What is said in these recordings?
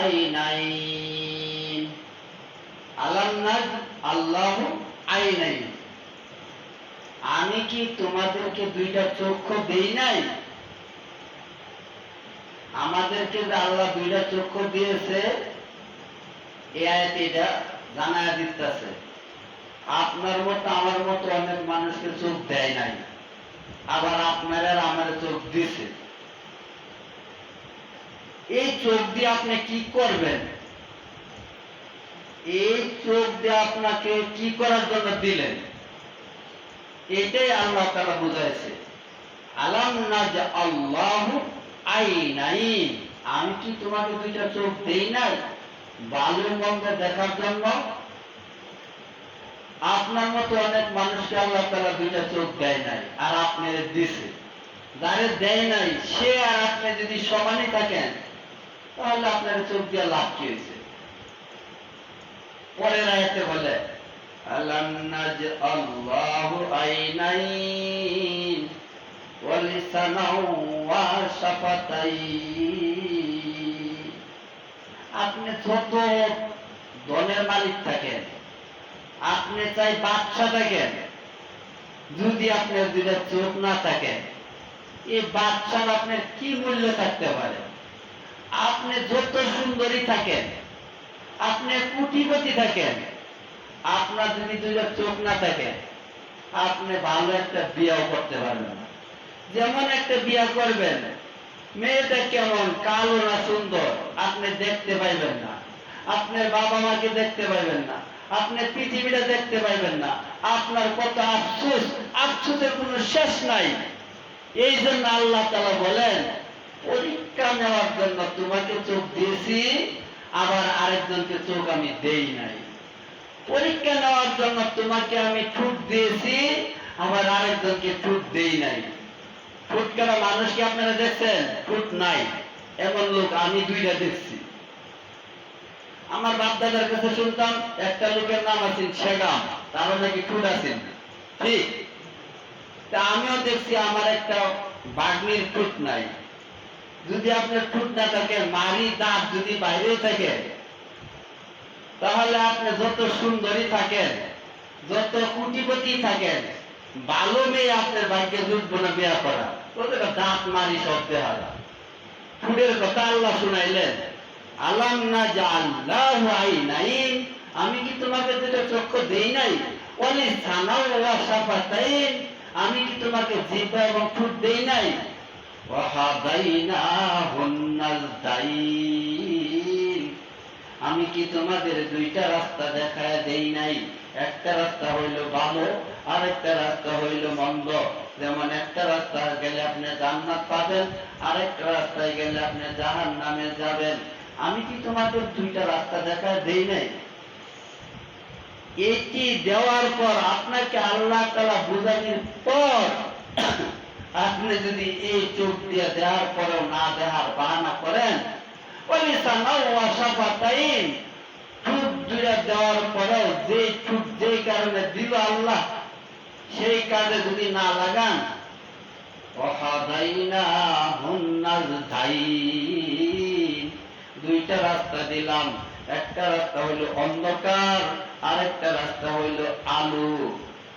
আইনাইন। আলাম নাজ আল্লাহু আইনাইন, আমি কি তোমাদেরকে দুইটা চক্ষু দেই নাই? আমাদেরকে যে আল্লাহ দুইটা চক্ষু দিয়েছে, এই আয়াতে এটা জানায়া দিতেছে। আপনার মতো আমার মতো অনেক মানুষকে চোখ দেয় নাই, আবার আপনারা আমার চোখ দিছে। এই চোখ দিয়ে আপনি কি করবেন? এই চোখ দিয়ে আপনাকে কি করার জন্য দিলেন, এটাই আল্লাহ তাআলা বুঝাইছে। আলাম নাজ আল্লাহু আইনাইন, আমি কি তোমাকে দুইটা চোখ দেই নাই ভালো মন্দ দেখার জন্য? আপনার মতো অনেক মানুষকে আল্লাহ তাআলা দুইটা চোখ দেয় নাই, আর আপনারে দিছে। যারে দেয় নাই সে আর আপনি যদি সমানই থাকেন, তাহলে আপনার চোখ দিয়ে লাভ কি হয়েছে? পরের আয়াতে বলে আলাম নাজ আল্লাহু আইনাইন ওয়া লিসানাও ওয়া শাফাতাইন। আপনি যত ধনের মালিক থাকেন, আপনি চাই বাদশা থাকেন, যদি আপনার দুইটা চোখ না থাকে, এই বাদশার আপনার কি মূল্য থাকতে পারে? আপনি যত সুন্দরী থাকেন, আপনি কোটিপতি থাকেন, আপনার যদি দুইটা চোখ না থাকে, আপনি ভালো একটা বিয়েও করতে পারবেন না। যেমন একটা বিয়ে করবেন, মেয়েটা কেমন, কালো না সুন্দর, আপনি দেখতে পাইবেন না, আপনার বাবা মাকে দেখতে পাইবেন না, আপনি পৃথিবীটা দেখতে পাইবেন না। আপনার কত আফসোস, আফসোসের কোনো শেষ নাই। এই জন্য আল্লাহ তাআলা বলেন, পরীক্ষা নেওয়ার জন্য তোমাকে চোখ দিয়েছি, আবার আরেকজনকে চোখ আমি দেই নাই। পরীক্ষা নেওয়ার জন্য তোমাকে আমি ঠোঁট দিয়েছি, আবার আরেকজনকে ঠোঁট দেই নাই। ঠোঁট কেন? মানুষকে আপনারা দেখছেন ঠোঁট নাই এমন লোক আমি দুইটা দেখছি। আমার বাপ দাদার কাছে শুনতাম একটা লোকের নাম আছেন শেগাম, তারও নাকি ঠোঁট আছেন, ঠিক? তা আমিও দেখছি আমার একটা বাগ্নির ঠোঁট নাই। যদি আপনার ঠোঁট না থাকে, মারি দাঁত যদি বাইরে থাকে, তাহলে আপনি যত সুন্দরী থাকেন, যত কোটিপতি থাকেন, ভালো মেয়ে আপনার ভাগ্যে জুটবো না বিয়া করা। ওদের দাঁত মারি সব দেহারা। ঠোঁটের কথা আল্লাহ শুনাইলেন, আলাম নাজ আল্লাহু আইনাইন, আমি কি তোমাকে দুটো চক্ষু দেই নাই? ওয়া লিসানাও ওয়া শাফাতাইন, আমি কি তোমাকে জিহ্বা এবং ঠোঁট দেই নাই? ওয়া হাদাইনাহুন নাজদাইন, আমি কি তোমাদের দুইটা রাস্তা দেখায় দেই নাই? একটা রাস্তা হইল ভালো, আর একটা রাস্তা হইল মন্দ। যেমন একটা রাস্তা গেলে আপনি জান্নাত পাবেন, আরেকটা রাস্তায় গেলে আপনি জাহান্নামে যাবেন। আমি কি তোমাদের দুইটা রাস্তা দেখায় দেই নাই? এটি দেওয়ার পর আপনাকে আল্লাহ তাআলা বুঝানোর পর আপনি যদি এই চোখ দিয়ে দেওয়ার পরেও না দেখার বাহানা করেন, ঠোঁট দুইটা দেওয়ার পরেও যে ঠোঁট যেই কারণে দিল আল্লাহ, সেই কাজে যদি না লাগান, দুইটা রাস্তা দিলাম, একটা রাস্তা হইল অন্ধকার, আর একটা রাস্তা হইল আলো।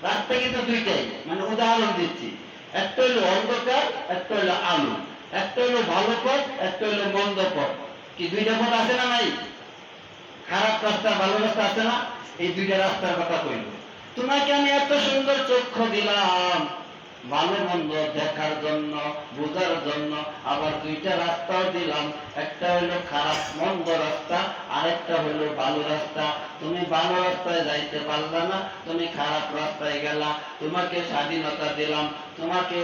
রাস্তা কিন্তু দুইটাই, মানে উদাহরণ দিচ্ছি, একটা হইল অন্ধকার, একটা হইল আলো, একটা হইল ভালো পথ, একটা হইল মন্দ পথ। কি দুইটা পথ আছে না নাই? খারাপ রাস্তা, ভালো রাস্তা আছে না? এই দুইটা রাস্তার কথা কইল। তোমাকে আমি এত সুন্দর চক্ষু দিলাম ভালো মন্দ দেখার জন্য, বোঝার জন্য, আবার দুইটা রাস্তাও দিলাম, একটা হইলো খারাপ মন্দ রাস্তা, আরেকটা হইলো ভালো রাস্তা। তুমি ভালো রাস্তায় যাইতে পারলা না, তুমি খারাপ রাস্তায় গেলা। তোমাকে স্বাধীনতা দিলাম, তোমাকে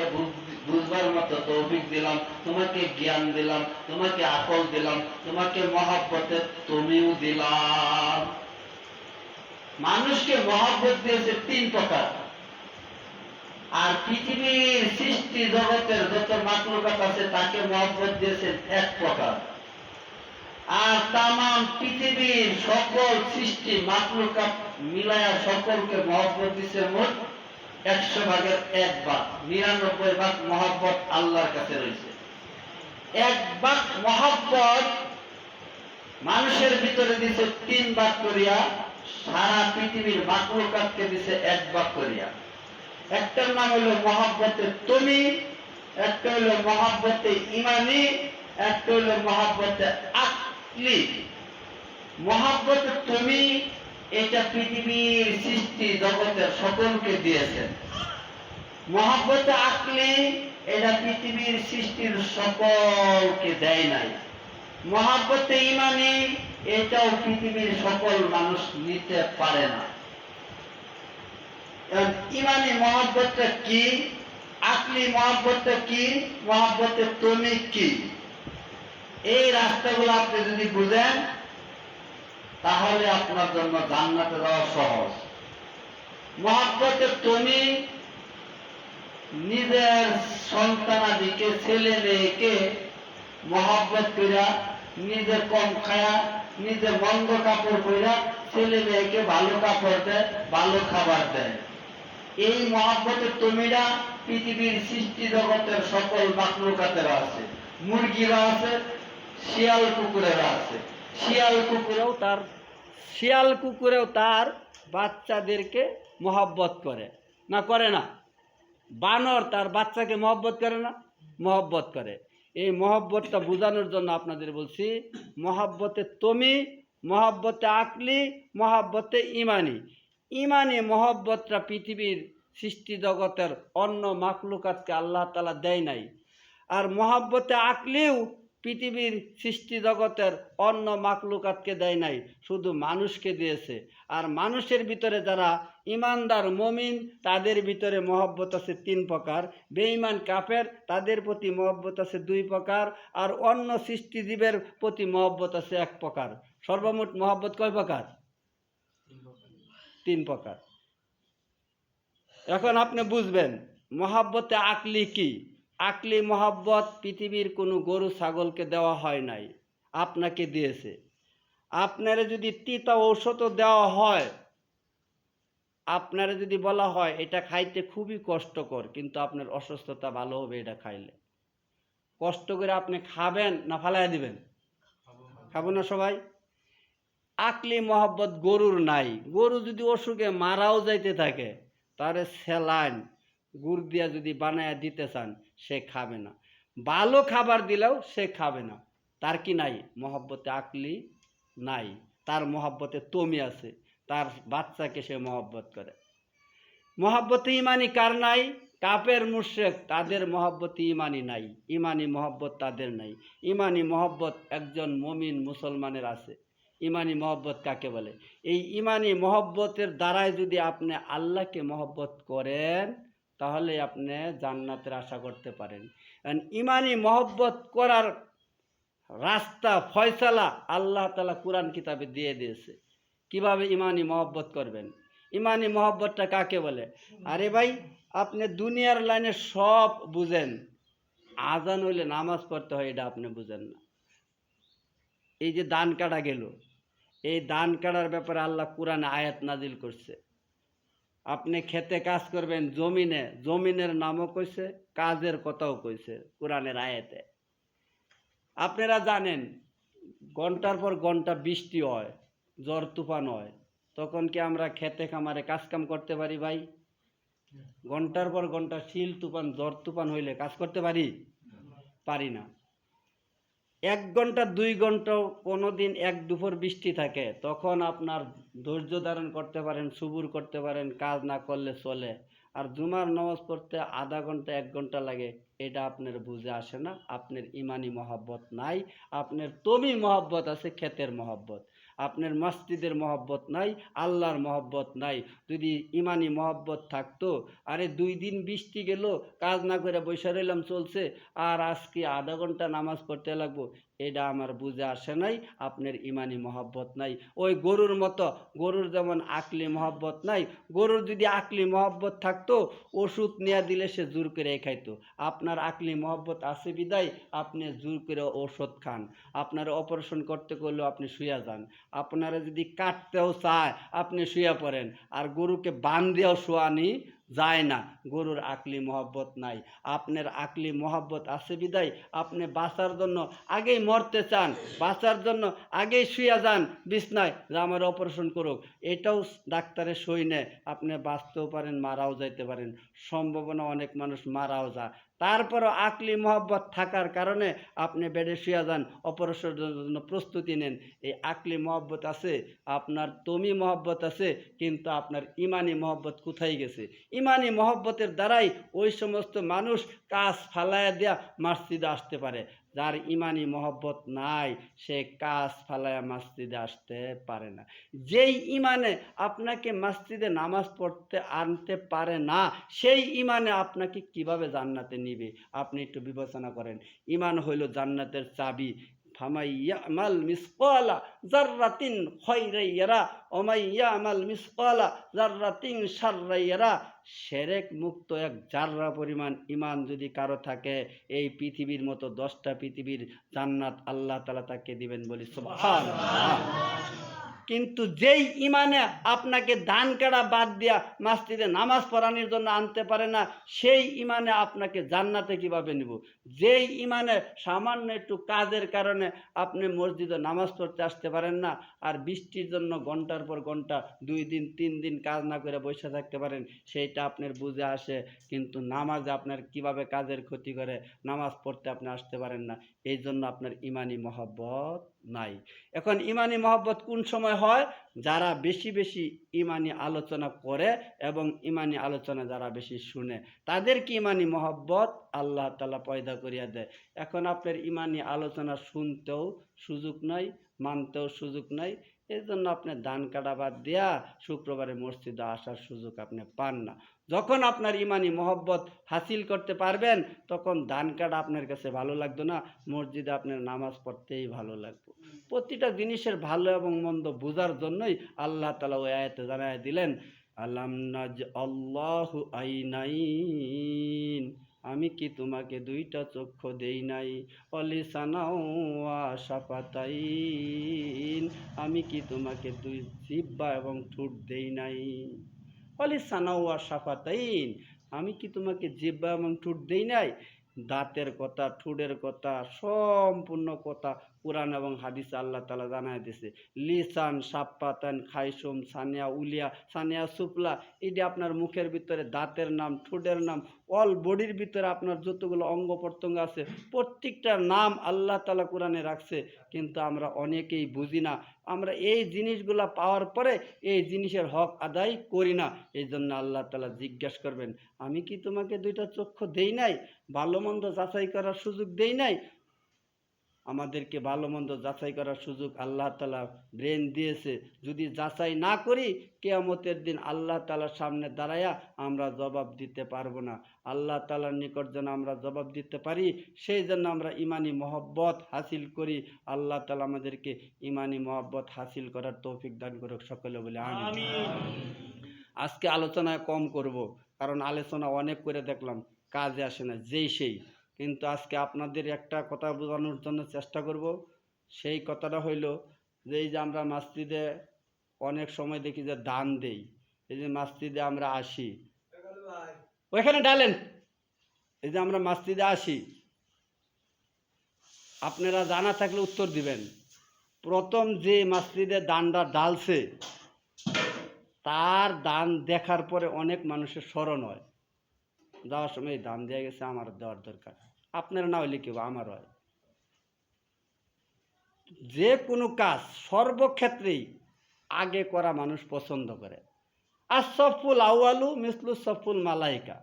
বুঝবার মতো তৌফিক দিলাম, তোমাকে জ্ঞান দিলাম, তোমাকে আকল দিলাম, তোমাকে মহব্বতে তুমিও দিলাম। মানুষকে মহব্বত দিয়েছে তিন প্রকার, আর পৃথিবীর সৃষ্টি জগতের যত মাখলুকাত আছে তাকে মহব্বত দিয়েছেন এক প্রকার। আর তামাম পৃথিবীর সকল সৃষ্টি মাখলুকাত মিলায়া সকলকে মহব্বত দিয়েছে মোট 100 ভাগের 1 ভাগ। 99 ভাগ মহব্বত আল্লাহর কাছে রয়েছে। 1 ভাগ মহব্বত মানুষের ভিতরে দিছে 3 ভাগ করিয়া, সারা পৃথিবীর মাখলুকাতকে দিছে 1 ভাগ করিয়া। একটার নাম হলো মহাব্বতে তুমি, একটা হলো মহাব্বতে ইমানি, একটা হলো মহাব্বতে আকলি। মহাব্বতে তুমি এটা পৃথিবীর সৃষ্টি জগতের সকলকে দিয়েছেন। মহাব্বতে আকলি এটা পৃথিবীর সৃষ্টির সকলকে দেয় নাই। মহাব্বতে ইমানি এটাও পৃথিবীর সকল মানুষ নিতে পারে না। ইমানি মহাব্বতটা কি, আকলি মহাব্বতটা কি, মহাব্বতে তুমি কি, এই রাস্তাগুলো আপনি যদি বুঝেন তাহলে আপনার জন্য জান্নাতে যাওয়া সহজ। মহাব্বতে তুমি নিজের সন্তানাদিকে, ছেলে মেয়েকে মহাব্বত কইরা, নিজে কম খায়া, নিজে মন্দ কাপড় পইরা ছেলে মেয়েকে ভালো কাপড় দেয়, ভালো খাবার দেয়। এই মহাব্বতের তুমিরা পৃথিবীর সৃষ্টি জগতের সকল মাখলুকাতের আছে। মুরগিরা আছে, শিয়াল কুকুরেরা আছে। শিয়াল কুকুরেও তার বাচ্চাদেরকে মহব্বত করে না, করে না? বানর তার বাচ্চাকে মহব্বত করে না? মহব্বত করে। এই মহব্বতটা বোঝানোর জন্য আপনাদের বলছি, মহব্বতে তুমি, মহব্বতে আকলি, মহব্বতে ইমানি। ইমানি মহব্বতটা পৃথিবীর সৃষ্টি জগতের অন্য মাখলুকাতকে আল্লাহ তাআলা দেয় নাই। আর মহব্বতে আকলিও পৃথিবীর সৃষ্টি জগতের অন্য মাখলুকাতকে দেয় নাই, শুধু মানুষকে দিয়েছে। আর মানুষের ভিতরে যারা ইমানদার মুমিন তাদের ভিতরে মহব্বত আছে 3 প্রকার, বেঈমান কাফের তাদের প্রতি মহব্বত আছে 2 প্রকার, আর অন্য সৃষ্টিজীবের প্রতি মহব্বত আছে 1 প্রকার। সর্বমোট মহব্বত কয় প্রকার? 3 প্রকার। এখন আপনি বুঝবেন মহব্বতে আকলি কি। আকলি মহব্বত পৃথিবীর কোনো গরু ছাগলকে দেওয়া হয় নাই, আপনাকে দিয়েছে। আপনারে যদি তিতা ঔষধও দেওয়া হয়, আপনারে যদি বলা হয় এটা খাইতে খুবই কষ্টকর, কিন্তু আপনার অসুস্থতা ভালো হবে এটা খাইলে, কষ্ট করে আপনি খাবেন না ফালাইয়া দিবেন? খাবো না সবাই? আকলি মহব্বত গরুর নাই। গরু যদি অসুখে মারাও যাইতে থাকে, তারে স্যালাইন গুড় দিয়া যদি বানায়া দিতে চান, সে খাবে না। ভালো খাবার দিলেও সে খাবে না। তার কি নাই? মহব্বতে আকলি নাই। তার মহব্বতে তুমি আছে, তার বাচ্চাকে সে মহব্বত করে। মহব্বতে ইমানি কার নাই? কাফের মুশরিক তাদের মহব্বতে ইমানি নাই, ইমানি মহব্বত তাদের নাই। ইমানি মহব্বত একজন মুমিন মুসলমানের আছে। ইমানি মহব্বত কাকে বলে? এই ইমানি মহব্বতের দ্বারাই যদি আপনি আল্লাহকে মহব্বত করেন তাহলে আপনি জান্নাতের আশা করতে পারেন। কারণ ইমানি মহব্বত করার রাস্তা ফয়সালা আল্লাহ তাআলা কুরআন কিতাবে দিয়ে দিয়েছে। কিভাবে ইমানি মহব্বত করবেন? ইমানি মহব্বতটা কাকে বলে? আরে ভাই, আপনি দুনিয়ার লাইনে সব বুঝেন, আজান হইলে নামাজ পড়তে হয় এটা আপনি বুঝেন না। এই যে দান কাটা গেল, এই দান কাটার ব্যাপারে আল্লাহ কুরআনে আয়াত নাজিল করছে। আপনি খেতে কাজ করবেন, জমিনে, জমিনের নামও কইছে, কাজের কথাও কইছে কুরআনের আয়াতে। আপনারা জানেন ঘন্টার পর ঘন্টা বৃষ্টি হয়, ঝড় তুফান হয়, তখন কি আমরা খেতে খামারে কাজ কাম করতে পারি ভাই? ঘন্টার পর ঘন্টা শিল তুফান, ঝড় তুফান হইলে কাজ করতে পারি? পারি না। 1 ঘন্টা 2 ঘন্টাও কোনোদিন 1 দুপুর বৃষ্টি থাকে, তখন আপনার ধৈর্য ধারণ করতে পারেন, সবুর করতে পারেন, কাজ না করলে চলে। আর জুমার নামাজ পড়তে আধা ঘন্টা 1 ঘন্টা লাগে, এটা আপনার বুঝে আসে না। আপনার ইমানি মহব্বত নাই। আপনার তুমি মহব্বত আছে ক্ষেতের মহব্বত, আপনার মসজিদের মহব্বত নাই, আল্লাহর মহব্বত নাই। যদি ইমানি মহব্বত থাকতো, আরে 2 দিন বৃষ্টি গেল, কাজ না করে বসে রইলাম চলছে, আর আজকে আধা ঘন্টা নামাজ পড়তে লাগবো, এটা আমার বুঝে আসে নাই। আপনার ইমানি মহব্বত নাই। ওই গরুর মতো, গরুর যেমন আকলি মহব্বত নাই, গরুর যদি আকলি মহব্বত থাকতো ওষুধ নিয়ে দিলে সে জোর করে খাইতো। আপনার আকলি মহব্বত আছে বিদায় আপনি জোর করে ওষুধ খান। আপনার অপারেশন করতে করলেও আপনি শুয়ে যান। আপনারা যদি কাটতেও চায় আপনি শুয়ে পড়েন। আর গরুকে বান দিয়েও শোয়ানি যায় না। গরুর আকলি মহব্বত নাই, আপনার আকলি মহব্বত আছে বিদায় আপনি বাঁচার জন্য আগেই মরতে চান, বাঁচার জন্য আগেই শুয়ে যান বিছনায় যে আমার অপারেশন করুক। এটাও ডাক্তারের সই নেয়, আপনি বাঁচতেও পারেন, মারাও যাইতে পারেন, সম্ভাবনা অনেক মানুষ মারাও যায়। তারপরও আকলি মহব্বত থাকার কারণে আপনি বেডে শুয়ে যান, অপারেশনের জন্য প্রস্তুতি নেন। এই আকলি মহব্বত আছে, আপনার তমি মহব্বত আছে, কিন্তু আপনার ইমানি মহব্বত কোথায় গেছে? ইমানি মহব্বতের দ্বারাই ওই সমস্ত মানুষ কাজ ফালায়া দেয়া মসজিদে আসতে পারে। যার ইমানি মহব্বত নাই সে কাজ ফালায়া মসজিদে আসতে পারে না। যেই ইমানে আপনাকে মসজিদে নামাজ পড়তে আনতে পারে না, সেই ইমানে আপনাকে কিভাবে জান্নাতে নিবে? আপনি একটু বিবেচনা করেন। ইমান হইল জান্নাতের চাবি। ফামাই ইয়ামাল মিসকালা যাররাতিন খায়রান ইয়ারা ওয়া মান ইয়ামাল মিসকালা যাররাতিন শাররান ইয়ারা। শিরক মুক্ত এক জাররা পরিমাণ ইমান যদি কারো থাকে, এই পৃথিবীর মতো 10টা পৃথিবীর জান্নাত আল্লাহ তাআলা তাকে দিবেন, বলি সুবহানাল্লাহ। কিন্তু যেই ইমানে আপনাকে ধান কাটা বাদ দিয়া মসজিদে নামাজ পড়ানোর জন্য আনতে পারে না, সেই ইমানে আপনাকে জান্নাতে কিভাবে নিব? যেই ইমানে সামান্য একটু কাজের কারণে আপনি মসজিদে নামাজ পড়তে আসতে পারেন না, আর বৃষ্টির জন্য ঘন্টার পর ঘন্টা 2 দিন 3 দিন কাজ না করে বসে থাকতে পারেন, সেইটা আপনার বুঝে আসে, কিন্তু নামাজে আপনার কিভাবে কাজের ক্ষতি করে নামাজ পড়তে আপনি আসতে পারেন না, এই জন্য আপনার ইমানি মহব্বত নাই। এখন ইমানি মহব্বত কোন সময় হয়? যারা বেশি বেশি ইমানি আলোচনা করে এবং ইমানি আলোচনা যারা বেশি শুনে, তাদেরকে ইমানি মহব্বত আল্লাহ তাআলা পয়দা করিয়া দেয়। এখন আপনার ইমানি আলোচনা শুনতেও সুযোগ নাই, মানতেও সুযোগ নাই, এই জন্য আপনি ধান কাটা বাদ দিয়া শুক্রবারে মসজিদে আসার সুযোগ আপনি পান না। যখন আপনার ইমানি মহব্বত হাসিল করতে পারবেন, তখন ধান কাটা আপনার কাছে ভালো লাগতো না, মসজিদে আপনার নামাজ পড়তেই ভালো লাগবে। প্রতিটা জিনিসের ভালো এবং মন্দ বোঝার জন্যই আল্লাহ তাআলা ওই আয়াতে জানায় দিলেন, আলাম নাজআল্লাহু আইনাইন, আমি কি তোমাকে 2টা চক্ষু দেই নাই? অলিসানাও ওয়া শাফাতাইন, আমি কি তোমাকে 2 জিহ্বা এবং ঠোঁট দেই নাই? অলিসানাও ওয়া শাফাতাইন, আমি কি তোমাকে জিহ্বা এবং ঠোঁট দেই নাই? দাঁতের কথা, ঠোঁটের কথা, সম্পূর্ণ কথা কোরআন এবং হাদিসে আল্লাহ তাআলা জানায় দিয়েছে। লিসান, সাপ্পাতান, খাইসুম, সানিয়া উলিয়া, সানিয়া সুফলা, এটি আপনার মুখের ভিতরে দাঁতের নাম, ঠোঁটের নাম, অল বডির ভিতরে আপনার যতগুলো অঙ্গ প্রত্যঙ্গ আছে প্রত্যেকটার নাম আল্লাহ তাআলা কোরআনে রাখছে, কিন্তু আমরা অনেকেই বুঝি না। আমরা এই জিনিসগুলা পাওয়ার পরে এই জিনিসের হক আদায় করি না। এই জন্য আল্লাহ তাআলা জিজ্ঞাসা করবেন, আমি কি তোমাকে 2টা চক্ষু দেই নাই? ভালো মন্দ যাচাই করার সুযোগ দেই নাই? আমাদেরকে ভালো মন্দ যাচাই করার সুযোগ আল্লাহ তাআলা ব্রেন দিয়েছে। যদি যাচাই না করি, কিয়ামতের দিন আল্লাহ তাআলার সামনে দাঁড়ায়া আমরা জবাব দিতে পারবো না। আল্লাহ তাআলার নিকট যেন আমরা জবাব দিতে পারি, সেই জন্য আমরা ইমানি মহব্বত হাসিল করি। আল্লাহ তাআলা আমাদেরকে ইমানি মহব্বত হাসিল করার তৌফিক দান করুক, সকলে বলে আমিন। আজকে আলোচনায় কম করব, কারণ আলোচনা অনেক করে দেখলাম, কাজে আসে না যেই সেই। কিন্তু আজকে আপনাদের একটা কথা বোঝানোর জন্য চেষ্টা করব। সেই কথাটা হইল যে এই যে আমরা মসজিদে অনেক সময় দেখি যে দান দেই, এই যে মসজিদে আমরা আসি, ওইখানে ডালেন, এই যে আমরা মসজিদে আসি, আপনারা জানা থাকলে উত্তর দিবেন। প্রথম যে মসজিদে দানটা ডালছে, তার দান দেখার পরে অনেক মানুষের স্মরণ হয়, যাওয়ার সময় এই দান দিয়ে গেছে, আমার দেওয়ার দরকার। আপনারা না হইলে কেউ আমার হয়। যে কোনো কাজ সর্বক্ষেত্রেই আগে করা মানুষ পছন্দ করে। আর সফুল আউয়ালু মিসলু সফুল মালাইকা,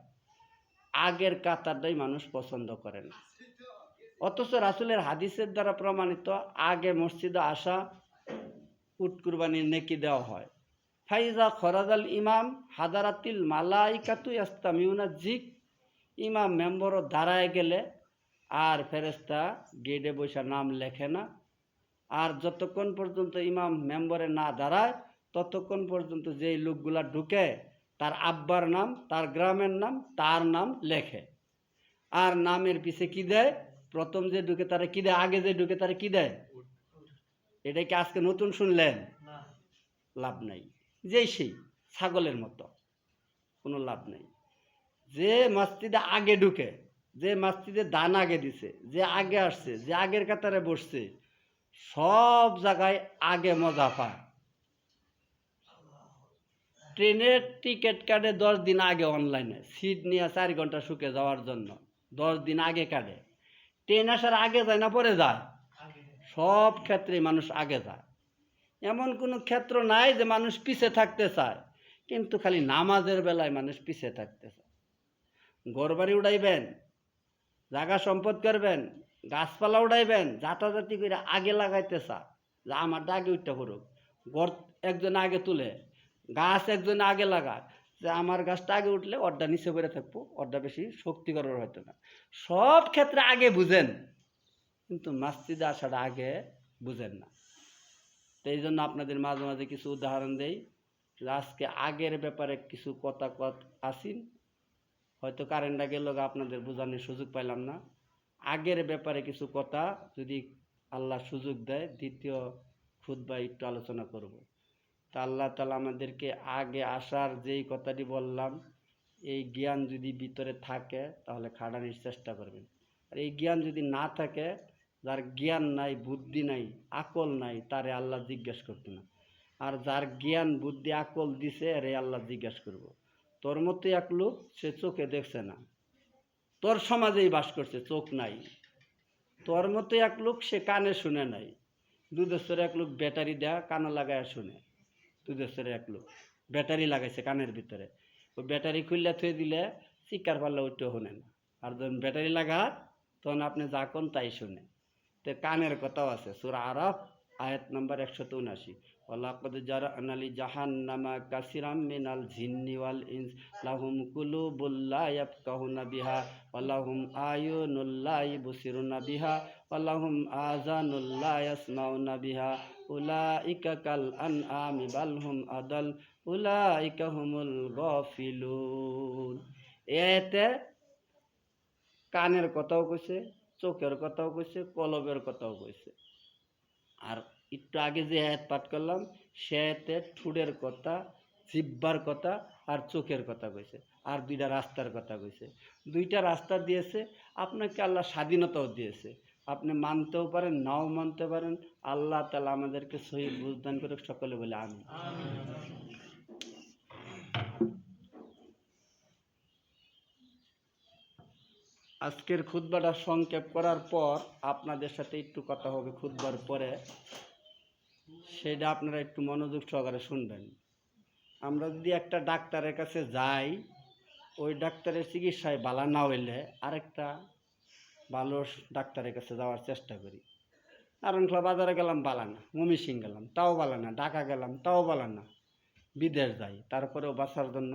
আগের কাতারটাই মানুষ পছন্দ করে না। অথচ রাসূলের হাদিসের দ্বারা প্রমাণিত, আগে মসজিদে আসা উট কুরবানির নেকি দেওয়া হয়। ফাইজা খরাজাল ইমাম হাদারাতিল মালাইকাতু ইয়াস্তামিউনা জিক, ইমাম মেম্বরও দাঁড়ায় গেলে আর ফেরেশতা গেটে বসে নাম লেখে না। আর যতক্ষণ পর্যন্ত ইমাম মেম্বরে না দাঁড়ায়, ততক্ষণ পর্যন্ত যেই লোকগুলা ঢুকে তার আব্বার নাম, তার গ্রামের নাম, তার নাম লেখে। আর নামের পিছে কি দেয়? প্রথম যে ঢুকে তারা কি দেয়? আগে যে ঢুকে তারা কি দেয়? এটা কি আজকে নতুন শুনলেন? লাভ নাই, যেই সেই ছাগলের মতো, কোনো লাভ নেই। যে মসজিদে আগে ঢুকে, যে মসজিদে দান আগে দিছে, যে আগে আসছে, যে আগের কাতারে বসছে, সব জায়গায় আগে মজা পায়। ট্রেনের টিকিট কাটে 10 দিন আগে অনলাইনে, সিট নিয়ে 4 ঘন্টা শুকে যাওয়ার জন্য 10 দিন আগে কাটে। ট্রেন আসার আগে যায় না পরে যায়? সব ক্ষেত্রে মানুষ আগে যায়। এমন কোনো ক্ষেত্র নাই যে মানুষ পিছে থাকতে চায়, কিন্তু খালি নামাজের বেলায় মানুষ পিছে থাকতে চায়। ঘরবাড়ি উড়াইবেন, জায়গা সম্পদ করবেন, গাছপালা উড়াইবেন, জাতাজাতি করে আগে লাগাইতে চায় যে আমারটা আগে উঠতে পড়ুক। ঘর একজন আগে তুলে, গাছ একজন আগে লাগায় যে আমার গাছটা আগে উঠলে ওরটা নিচে পড়ে থাকবো, ওরটা বেশি শক্তিকর হয়তো না। সব ক্ষেত্রে আগে বুঝেন, কিন্তু মসজিদে আসাটা আগে বুঝেন না। তো এই জন্য আপনাদের মাঝে মাঝে কিছু উদাহরণ দেই। আজকে আগের ব্যাপারে কিছু কথা আসিন, হয়তো কারেন্টটা গেল, আপনাদের বোঝানোর সুযোগ পাইলাম না। আগের ব্যাপারে কিছু কথা যদি আল্লাহ সুযোগ দেয়, দ্বিতীয় খুতবা একটু আলোচনা করব। তা আল্লাহ তাআলা আমাদেরকে আগে আসার যেই কথাটি বললাম, এই জ্ঞান যদি ভিতরে থাকে তাহলে খাটানোর চেষ্টা করবেন। আর এই জ্ঞান যদি না থাকে, যার জ্ঞান নাই, বুদ্ধি নাই, আকল নাই, তারে আল্লাহ জিজ্ঞেস করতো না। আর যার জ্ঞান বুদ্ধি আকল দিছে আরে আল্লাহ জিজ্ঞেস করব। তোর মতো এক লোক, সে চোখে দেখছে না, তোর সমাজেই বাস করছে, চোখ নাই। তোর মতো এক লোক, সে কানে শুনে নাই। দুধেশ্বরে এক লোক ব্যাটারি দেয়া কানে লাগায় শুনে। দুধেশ্বরে এক লোক ব্যাটারি লাগাইছে কানের ভিতরে, ওই ব্যাটারি খুললে থুয়ে দিলে চিকার পারলে ওইটাও শোনে না। আর যখন ব্যাটারি লাগা তখন আপনি যা কোন তাই শুনে। তো কানের কথাও আছে, সূরা আরাফ আয়াত নম্বর 179, ওয়ালাকাদ জারা'না লি জাহান্নামা কাসিরাম মিনাল জিন্নি ওয়াল ইনস লাহুম কুলুবুল লা ইয়াফকাহুনা বিহা ওয়া লাহুম আয়ুনুল লা ইবসিরুনা বিহা ওয়া লাহুম আযানুল লা ইয়াসমাউনা বিহা উলাইকা কাল আনআমি বাল হুম আদাল উলাইকা হুমুল গাফিলুন। এতে কানের কথাও কইছে, চোখের কথাও কইছে, কলবের কথাও কইছে। আর একটু আগে যে আয়াত পাঠ করলাম, সে আয়াতে ঠুঁটের কথা, জিহ্বার কথা আর চোখের কথা কইছে, আর দুইটা রাস্তার কথা কইছে। দুইটা রাস্তা দিয়েছে আপনাকে, আল্লাহ স্বাধীনতাও দিয়েছে। আপনি মানতেও পারেন, নাও মানতে পারেন। আল্লাহ তাআলা আমাদেরকে সহি বুঝদান করে, সকলে বলে আমিন। আজকের খুতবাটা সংক্ষেপ করার পর আপনাদের সাথে একটু কথা হবে খুতবার পরে, সেটা আপনারা একটু মনোযোগ সহকারে শুনবেন। আমরা যদি একটা ডাক্তারের কাছে যাই, ওই ডাক্তারের চিকিৎসায় ভালো না হইলে আরেকটা ভালো ডাক্তারের কাছে যাওয়ার চেষ্টা করি। নারায়ণখোলা বাজারে গেলাম ভালো না, ময়মনসিংহ গেলাম তাও ভালো না, ঢাকা গেলাম তাও ভালো না, বিদেশ যাই তারপরেও বাঁচার জন্য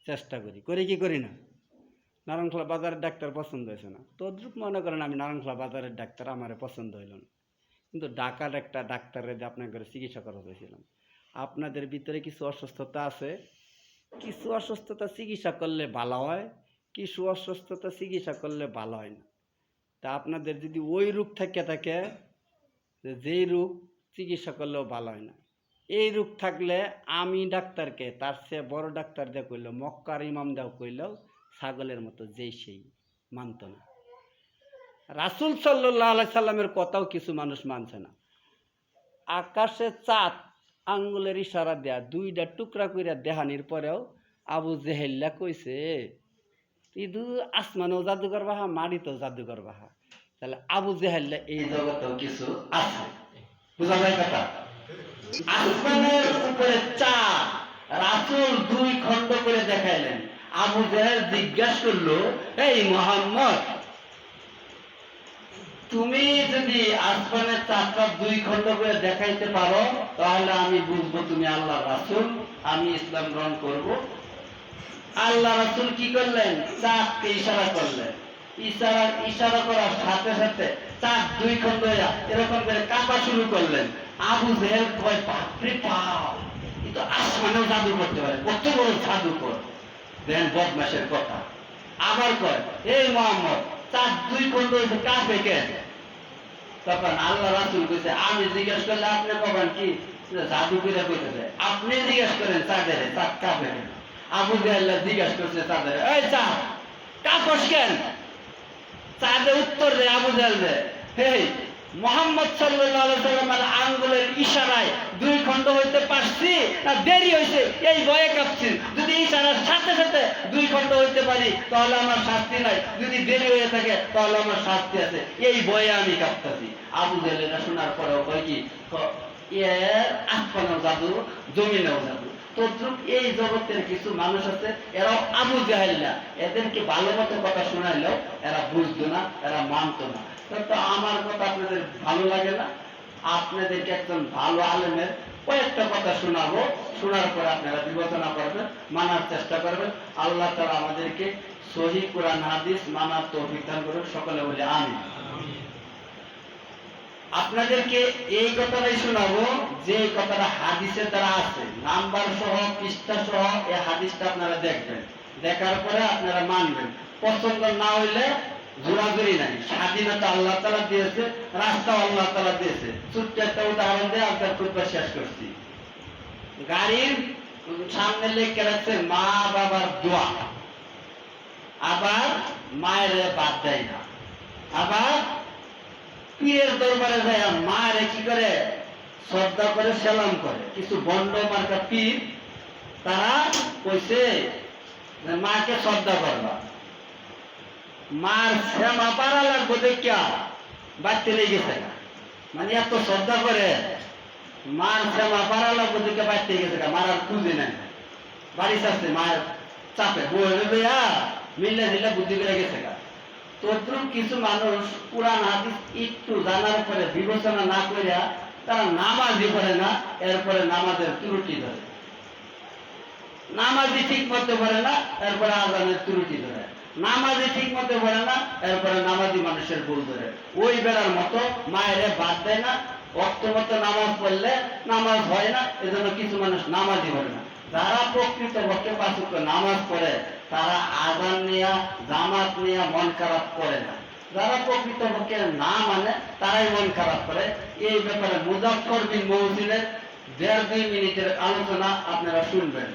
চেষ্টা করি কি করি না? নারায়ণখোলা বাজারের ডাক্তার পছন্দ হয়েছে না, তদ্রুপ মনে করেন আমি নারায়ণখোলা বাজারের ডাক্তার আমার পছন্দ হইল না, কিন্তু ঢাকার একটা ডাক্তারের আপনার ঘরে চিকিৎসা করা হয়েছিলাম। আপনাদের ভিতরে কিছু অসুস্থতা আছে, কিছু অসুস্থতা চিকিৎসা করলে ভালো হয়, কিছু অসুস্থতা চিকিৎসা করলে ভালো হয় না। তা আপনাদের যদি ওই রোগ থাকে যেই রোগ চিকিৎসা করলেও ভালো হয় না, এই রোগ থাকলে আমি ডাক্তারকে তার চেয়ে বড় ডাক্তার দিয়ে কইলেও, মক্কার ইমাম দেওয়া কইলেও ছাগলের মতো যেই সেই মানত না। রাসূল সাল্লাল্লাহু আলাইহি সাল্লামের কথাও কিছু মানুষ মানছে না। আকাশে চাঁদ আঙ্গুলের ইশারা দেয়া দুইটা টুকরা কইরা দেহানির পরেও আবু জেহেল্লা কইছে ইদু আসমানেও জাদুকর বাহা, মাটিতেও জাদুকর বাহা। তাহলে আবু জেহেল্লা এই জগতেও কিছু আছে, বুঝা যায় কথা? আসমানের উপরে চাঁদ রাসূল 2 খণ্ড করে দেখাইলেন। আবু জেহেল জিজ্ঞাসা করলো, এই মুহাম্মদ, তুমি যদি আসমানের চাঁদটা 2 খণ্ড করে দেখাইতে পারো তাহলে আমি বুঝবো তুমি আল্লাহর রাসূল, আমি ইসলাম গ্রহণ করব। আল্লাহ রাসূল কি করলেন? চাঁদকে ইশারা করলেন। ইশারা করার সাথে সাথে চাঁদ 2 খণ্ড হয়ে এরকম করে কাঁপা শুরু করলেন। আবু জেহেল কয়, বাপরে বাপ, এ তো আসমানেও জাদু করতে পারে, কত বড় জাদুকর। দেন বদমাশের কথা। আবার কয়, এই মুহাম্মদ, চাঁদ 2 খণ্ড হয়েছে, কাঁপে কেন? তখন আল্লাহ রাসূল কইছে, আমি জিজ্ঞেস করলে আপনি কবেন কি জাদু করে কইতেছে? আপনি জিজ্ঞেস করেন চাঁদের, চাঁদ কাঁপে কেন? আবু জাহেল জিজ্ঞাসা করছে তাদের, এই চা কাপস কেন? চাঁদে উত্তর দেয় আবু জাহেল, হে মোহাম্মদ সাল্লাল্লাহু আলাইহি সাল্লামের আঙ্গুলের ইশারায় দুই খণ্ড হইতে পারছি না দেরি হয়েছে এই ভয়ে কাঁপছি। যদি ইশারার সাথে সাথে দুই খণ্ড হইতে পারি তাহলে আমার শাস্তি নাই, যদি দেরি হয়ে থাকে তাহলে আমার শাস্তি আছে, এই ভয়ে আমি কাঁপতেছি। আবু জাহেল এটা শোনার পরেও কয় কি, এর আসমানেও জাদু, জমিনেও জাদু। তদ্রুপ এই জগতের কিছু মানুষ আছে, এরাও আবু জাহেল না, এদেরকে ভালো মতো কথা শোনাইলেও এরা বুঝতো না, এরা মানতো না। তো আমার কথা আপনাদের ভালো লাগে না? আপনাদেরকে একজন ভালো আলেমের কয়েকটা কথা শোনাবো, শোনার পরে আপনারা বিবেচনা করবেন, মানার চেষ্টা করবেন। আল্লাহ তাআলা আমাদেরকে সহিহ কোরআন হাদিস মানার তৌফিক দান করুন, সকলে বলে আমিন। আপনাদেরকে এই কথাটাই শোনাবো যে কথাটা হাদিসের দ্বারা আছে, নাম্বার সহ পৃষ্ঠা সহ এই হাদিসটা আপনারা দেখবেন, দেখার পরে আপনারা মানবেন। পছন্দ না হইলে জোরাজুরি নাই, স্বাধীনতা আল্লাহ তাআলা দিয়েছে, রাস্তা আল্লাহ তাআলা দিয়েছে। ছোট্ট একটা উদাহরণ দিয়ে আপনার খুতবা শেষ করছি। গাড়ির সামনে লিখে রাখছে মা বাবার দোয়া, আবার মায়ের বাদ দেয় না, আবার পীরের দরবারে যায় মায়ের কি করে শ্রদ্ধা করে সালাম করে। কিছু বন্ড মার্কা পীর তারা কইছে মাকে শ্রদ্ধা করবা, মার শ্যামা পাড়া লাগবো দেখিয়া বাড়তে লেগেছে না, মানে এত শ্রদ্ধা করে মার শ্যামা পাড়া লাগবো দেখে বাড়তে গেছে না, মার আর খুঁজে নেয়, বাড়ি চাচ্ছে মায়ের চাপে বইয়া মিললে দিলে বুদ্ধি করে গেছে গা। তদ্রুপ কিছু মানুষ কোরআন হাদিস একটু জানার পরে বিবেচনা না করিয়া তারা নামাজই পড়ে না, এরপরে নামাজের ত্রুটি ধরে, নামাজই ঠিক মতো পড়ে না, এরপরে আজানের ত্রুটি ধরে, নামাজই ঠিক মতো পড়ে না, এরপরে নামাজি মানুষের ভুল ধরে। ওই বেড়ার মতো মায়েরে বাদ দেয় না, অক্ত মতো নামাজ পড়লে নামাজ হয় না, এজন্য কিছু মানুষ নামাজই পড়ে না। যারা প্রকৃত পক্ষে পাঁচ ওয়াক্ত নামাজ পড়ে তারা আজান নিয়া জামাত নিয়া মন খারাপ করে না, যারা প্রকৃত পক্ষে না মানে তারাই মন খারাপ করে। এই ব্যাপারে মুজাফফর বিন মহসিনের 1.5-2 মিনিটের আলোচনা আপনারা শুনবেন।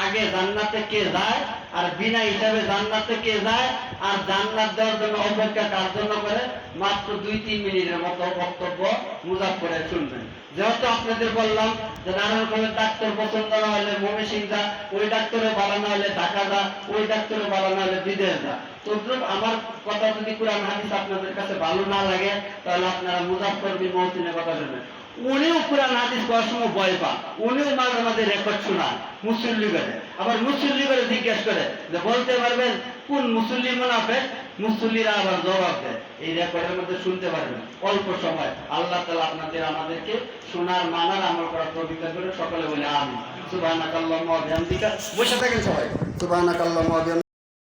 আগে জান্নাতে কে যায় আর বিনা হিসাবে জান্নাতে কে যায় আর জান্নাত দেওয়ার জন্য অপেক্ষা কার জন্য করে, মাত্র 2-3 মিনিটের মতো বক্তব্য মুজাফফরের শুনবেন। যেহেতু আপনাদের বললাম যে নারায়ণগঞ্জের ডাক্তার পছন্দ না হলে ময়মনসিং যা, ওই ডাক্তারে ভালো না হলে ঢাকা যা, ওই ডাক্তারে ভালো না হলে বিদেশ যা। তদ্রুপ আমার কথা যদি কোরআন হাদিস আপনাদের কাছে ভালো না লাগে তাহলে আপনারা মুজাফফর বিন মহসিনের কথা শুনবেন। উনিও কোরআন হাদিস করার সময় ভয় পান, উনিও মাঝে মাঝে রেকর্ড শোনান মুসল্লি করে, আবার মুসল্লি করে জিজ্ঞেস করে যে বলতে পারবেন কোন মুসল্লি মুনাফেক, মুসল্লিরা আবার জবাব দেয়, এই রেকর্ডের মধ্যে শুনতে পারবেন অল্প সময়। আল্লাহ তাআলা আপনাদের আমাদেরকে শোনার মানার আমল করার তৌফিক দান করুন, সকলে বলে আমিন। সুবহানাকাল্লাহুম্মা ওয়া বিহামদিকা, বসে থাকেন সবাই। সুবহানাকাল্লাহুম্মা ওয়া বিহামদিকা।